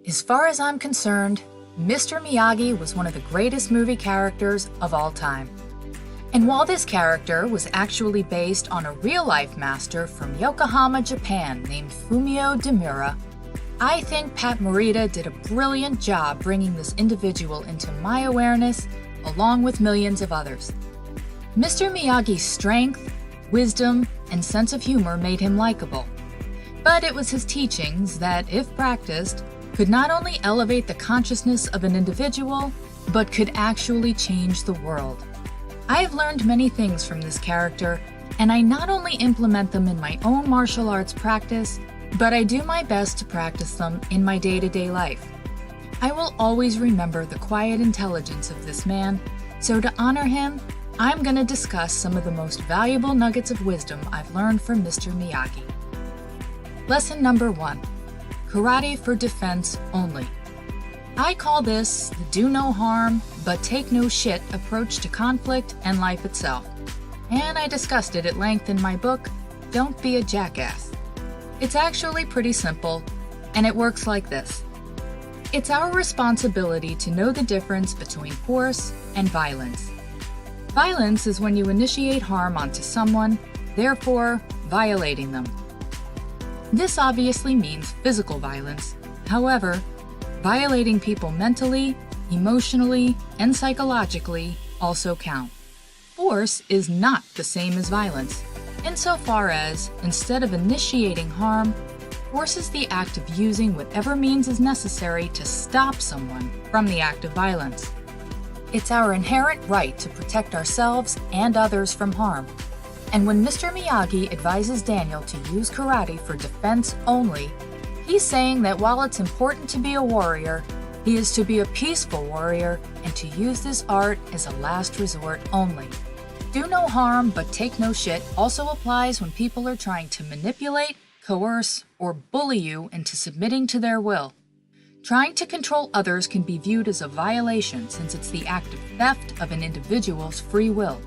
As far as I'm concerned, Mr. Miyagi was one of the greatest movie characters of all time. And while this character was actually based on a real-life master from Yokohama, Japan named Fumio Demura, I think Pat Morita did a brilliant job bringing this individual into my awareness along with millions of others. Mr. Miyagi's strength, wisdom, and sense of humor made him likable. But it was his teachings that, if practiced, could not only elevate the consciousness of an individual, but could actually change the world. I've learned many things from this character, and I not only implement them in my own martial arts practice, but I do my best to practice them in my day-to-day life. I will always remember the quiet intelligence of this man, so to honor him, I'm going to discuss some of the most valuable nuggets of wisdom I've learned from Mr. Miyagi. Lesson number 1. Karate for defense only. I call this the do no harm, but take no shit approach to conflict and life itself. And I discussed it at length in my book, Don't Be a Jackass. It's actually pretty simple, and it works like this. It's our responsibility to know the difference between force and violence. Violence is when you initiate harm onto someone, therefore violating them. This obviously means physical violence. However, violating people mentally, emotionally, and psychologically also count. Force is not the same as violence, insofar as, instead of initiating harm, force is the act of using whatever means is necessary to stop someone from the act of violence. It's our inherent right to protect ourselves and others from harm. And when Mr. Miyagi advises Daniel to use karate for defense only, he's saying that while it's important to be a warrior, he is to be a peaceful warrior and to use this art as a last resort only. Do no harm, but take no shit also applies when people are trying to manipulate, coerce, or bully you into submitting to their will. Trying to control others can be viewed as a violation since it's the act of theft of an individual's free will.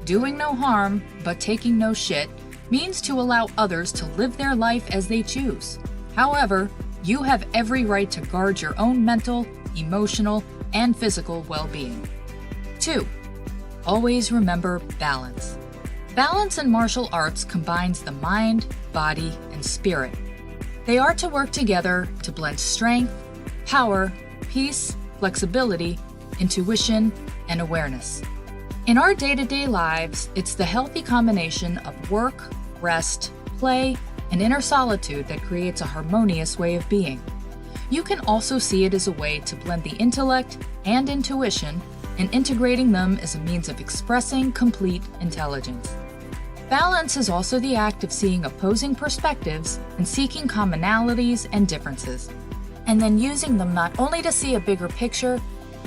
Doing no harm, but taking no shit means to allow others to live their life as they choose. However, you have every right to guard your own mental, emotional, and physical well-being. 2. Always remember balance. Balance in martial arts combines the mind, body, and spirit. They are to work together to blend strength, power, peace, flexibility, intuition, and awareness. In our day-to-day lives, it's the healthy combination of work, rest, play, and inner solitude that creates a harmonious way of being. You can also see it as a way to blend the intellect and intuition, and integrating them as a means of expressing complete intelligence. Balance is also the act of seeing opposing perspectives and seeking commonalities and differences, and then using them not only to see a bigger picture,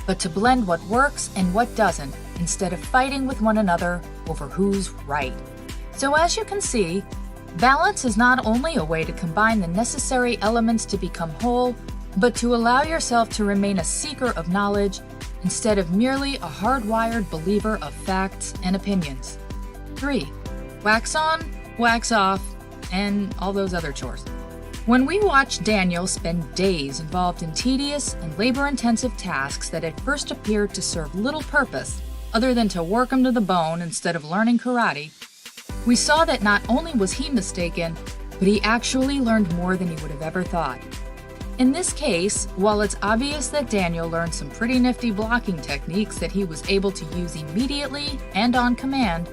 but to blend what works and what doesn't, instead of fighting with one another over who's right. So as you can see, balance is not only a way to combine the necessary elements to become whole, but to allow yourself to remain a seeker of knowledge instead of merely a hardwired believer of facts and opinions. 3. Wax on, wax off, and all those other chores. When we watch Daniel spend days involved in tedious and labor-intensive tasks that at first appeared to serve little purpose other than to work him to the bone instead of learning karate, we saw that not only was he mistaken, but he actually learned more than he would have ever thought. In this case, while it's obvious that Daniel learned some pretty nifty blocking techniques that he was able to use immediately and on command,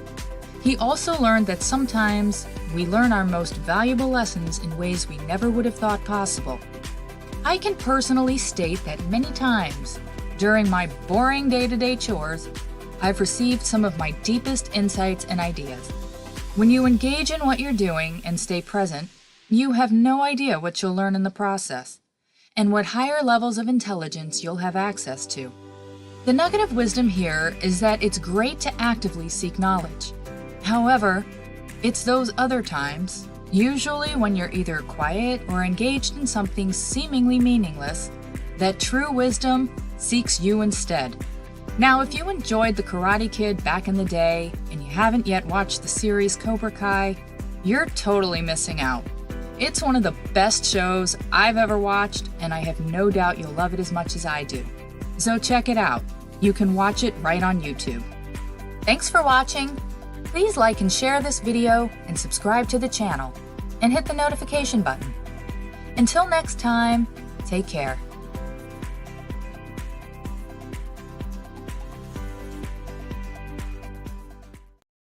he also learned that sometimes we learn our most valuable lessons in ways we never would have thought possible. I can personally state that many times, during my boring day-to-day chores, I've received some of my deepest insights and ideas. When you engage in what you're doing and stay present, you have no idea what you'll learn in the process, and what higher levels of intelligence you'll have access to. The nugget of wisdom here is that it's great to actively seek knowledge. However, it's those other times, usually when you're either quiet or engaged in something seemingly meaningless, that true wisdom seeks you instead. Now, if you enjoyed The Karate Kid back in the day and you haven't yet watched the series Cobra Kai, you're totally missing out. It's one of the best shows I've ever watched, and I have no doubt you'll love it as much as I do. So check it out. You can watch it right on YouTube. Thanks for watching. Please like and share this video and subscribe to the channel and hit the notification button. Until next time, take care.